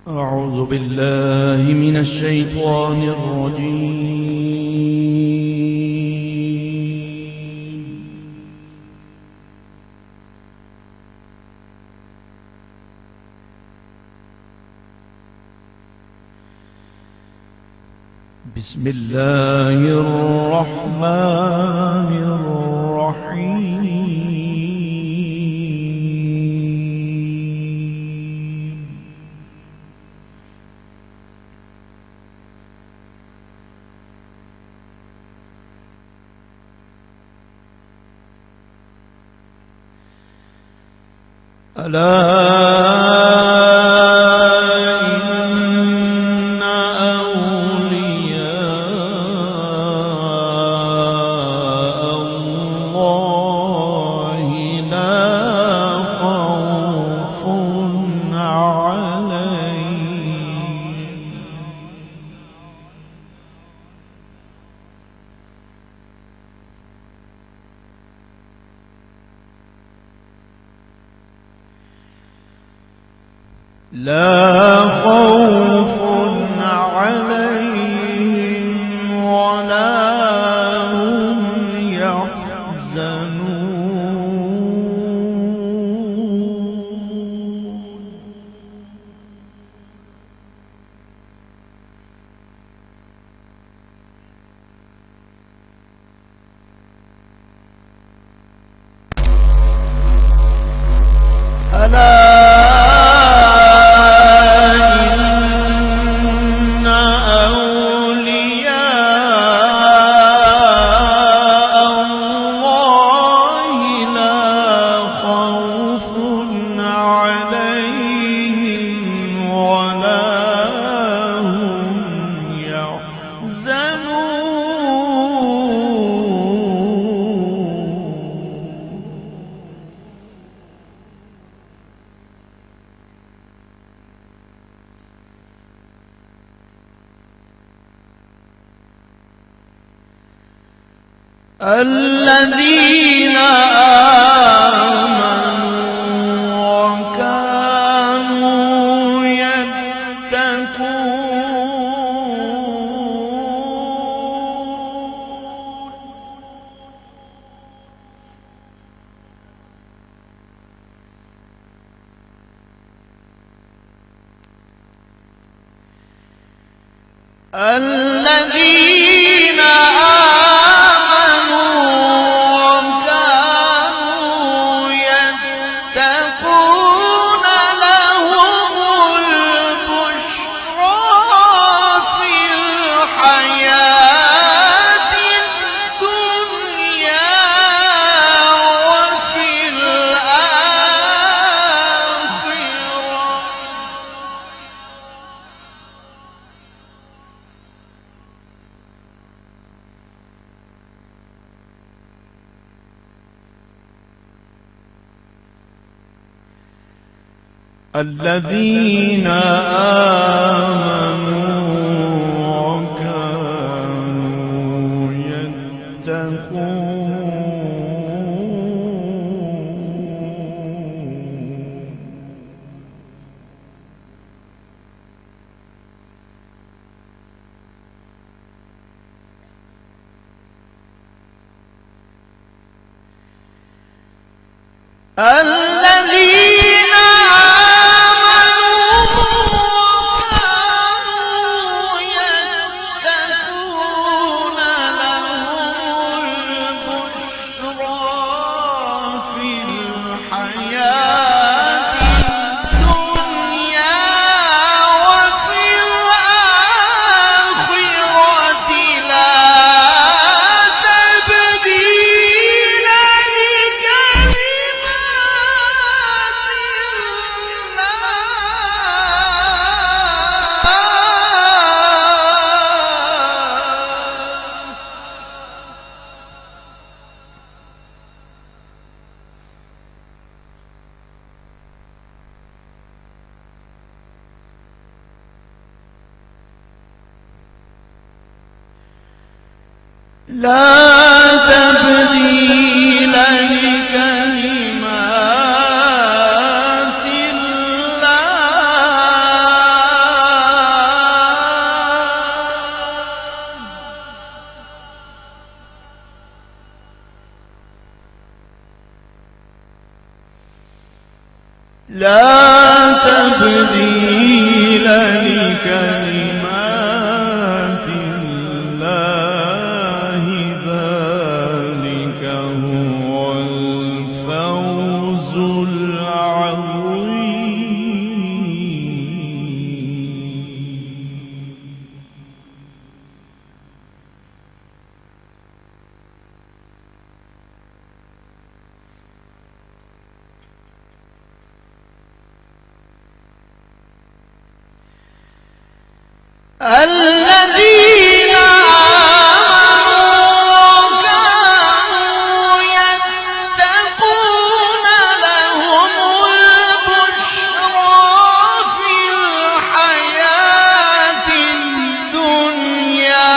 أعوذ بالله من الشيطان الرجيم. بسم الله الرحمن الرحيم. ألا إن أولياء الله لا خوف عليهم ولا هم يحزنون. ألا الذين آمنوا وكانوا يتقون. الذين الذين آمنوا وكانوا يتقون. الذين لا تبديل لكلمات الله لا تبديل لكلمات الله ذلك هو الفوز العظيم. الذين آمنوا كانوا يتقون لهم البشرى في الحياة الدنيا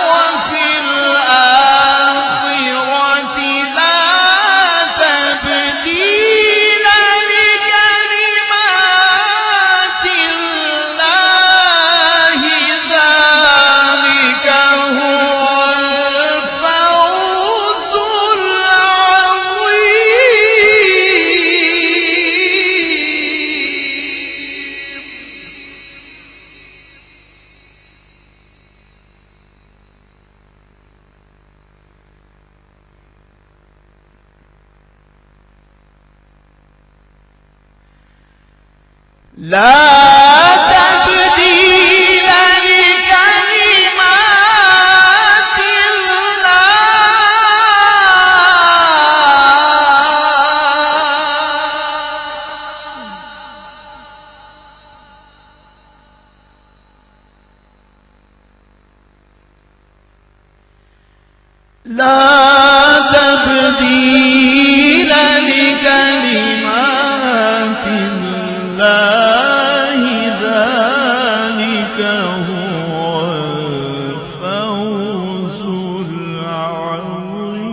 وفي الآخرة لا تبديل لكلمات الله ذلك هو الفوز العظيم. لا تبديل لكلمات الله لا تبديل لكلمات الله ذلك هو الفوز العظيم.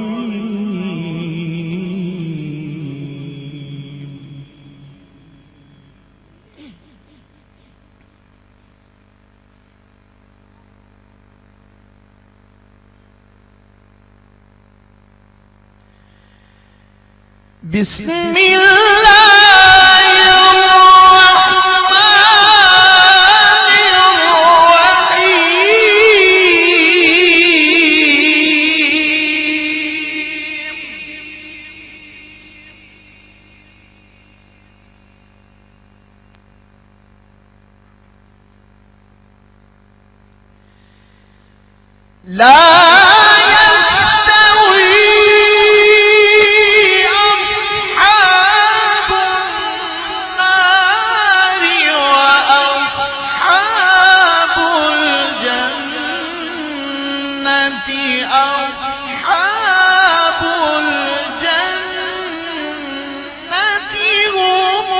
بسم الله الرحمن الرحيم. لا أصحاب الجنة هم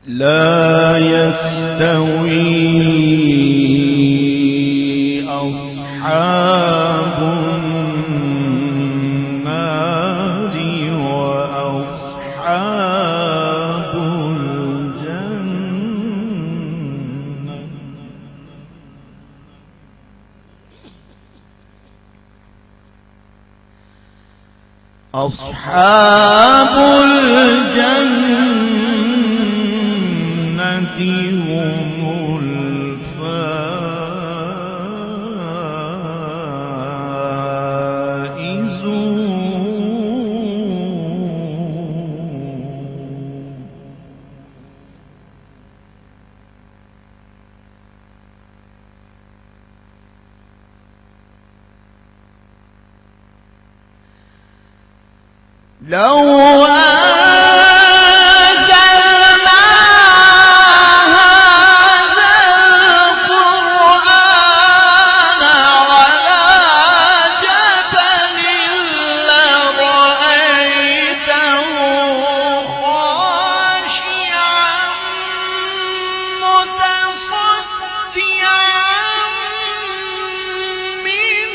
لا يستوي أصحاب النار وأصحاب الجنة. أصحاب الجنة هم الفائزون. لو متصدعا من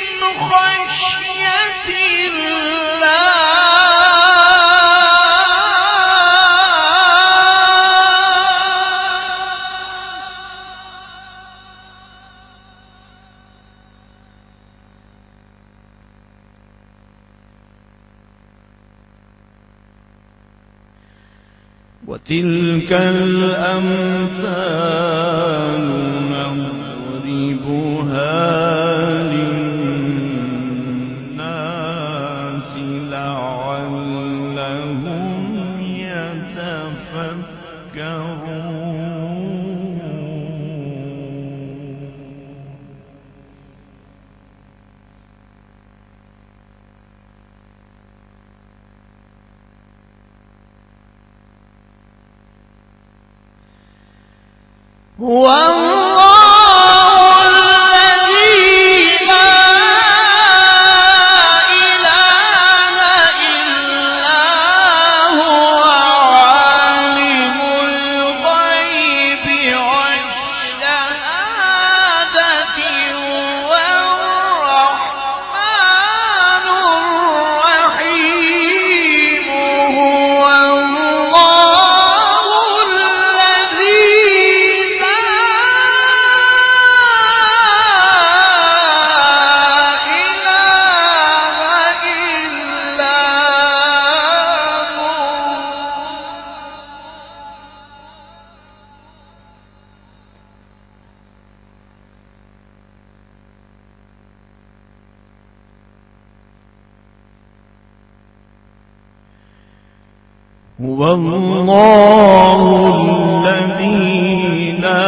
وتلك الأمثال نضربها للناس لعلهم يتفكرون. هو الله الذي لا إله إلا هو عالم الغيب والشهادة هو الرحمن الرحيم. هو الله الذي هو الله الذي لا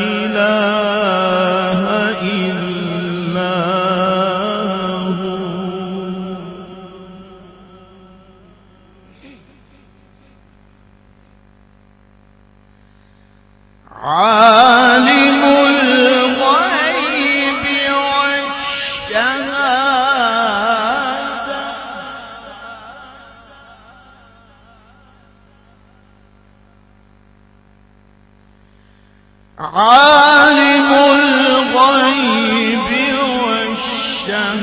إله إلا هو عالم الغيب والشهادة عالم الغيب والشهادة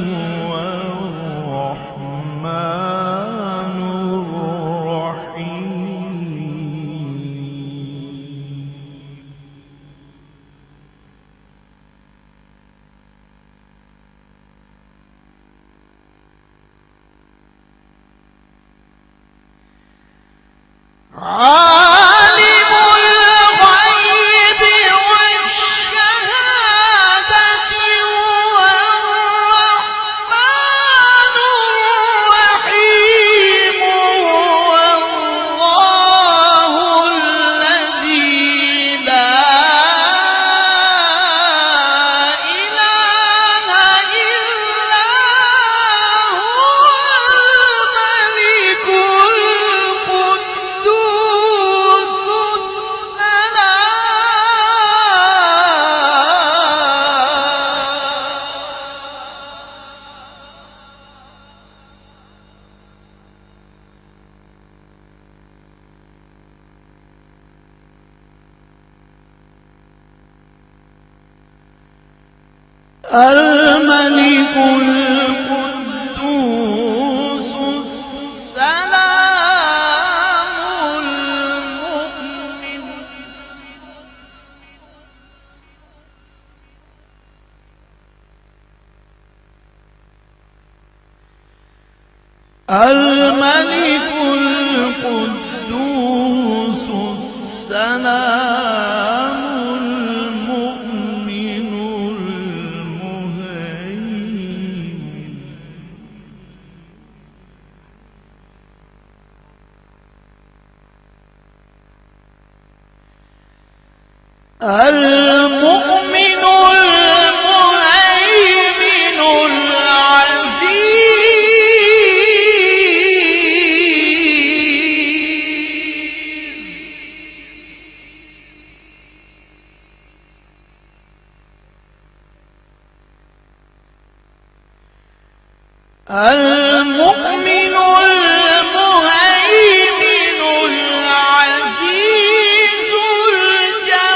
هو الرحمن الرحيم. عالم الغيب والشهادة هو الرحمن الرحيم. هو الله الذي لا إله إلا هو الملك القدوس الملك القدوس السلام المؤمن الملك القدوس السلام المؤمن المهيمن المؤمن المهيمن المؤمن المهيمن العزيز الجبار.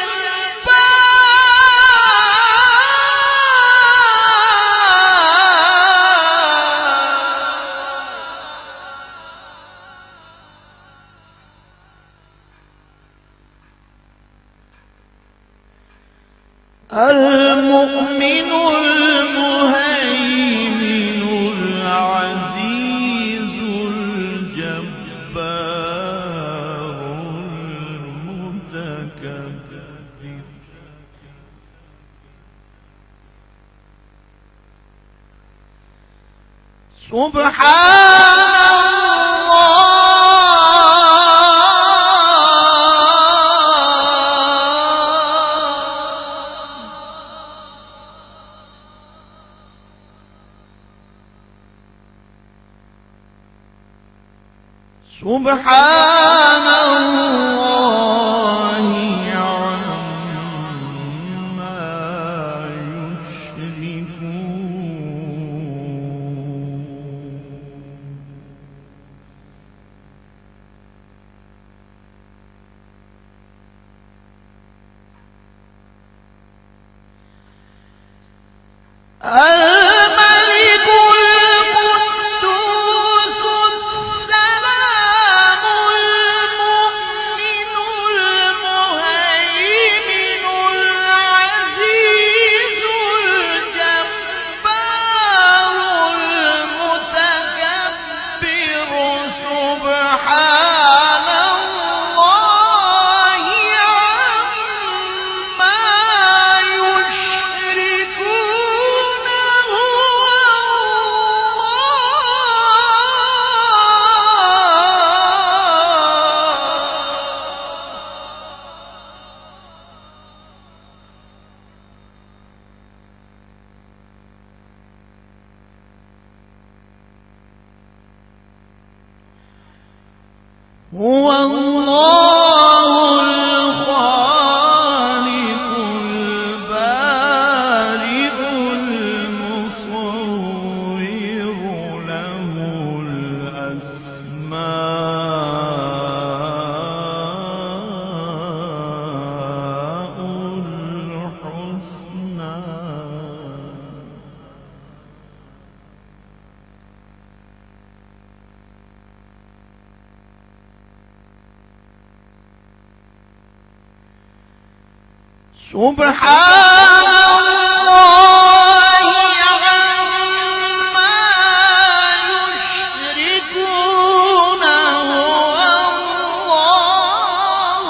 المؤمن المهيمن العزيز سبحان سبحان الله عما يشركون الملك القدوس السلام المؤمن المهيمن العزيز الجبار المتكبر سبحان الله عما يشركون هو الله الخالق البارئ المصور له الأسماء الحسنى سبحان الله عما يشركون هو الله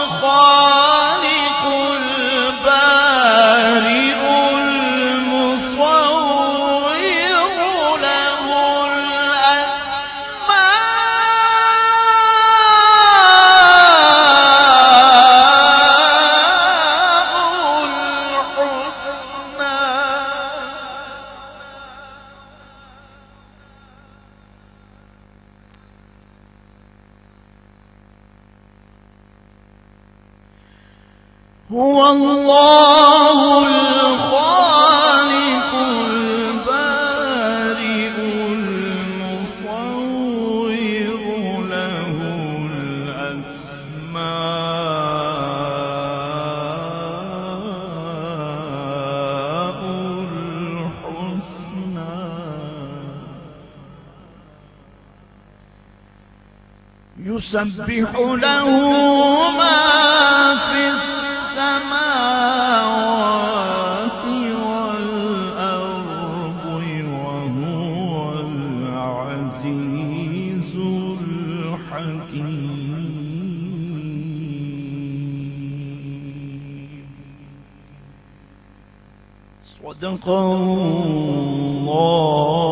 الخالق البارئ المصور له هو الله الخالق البارئ المصور له الأسماء الحسنى يسبح له ما في السماوات والأرض وهو العزيز الحكيم صدق الله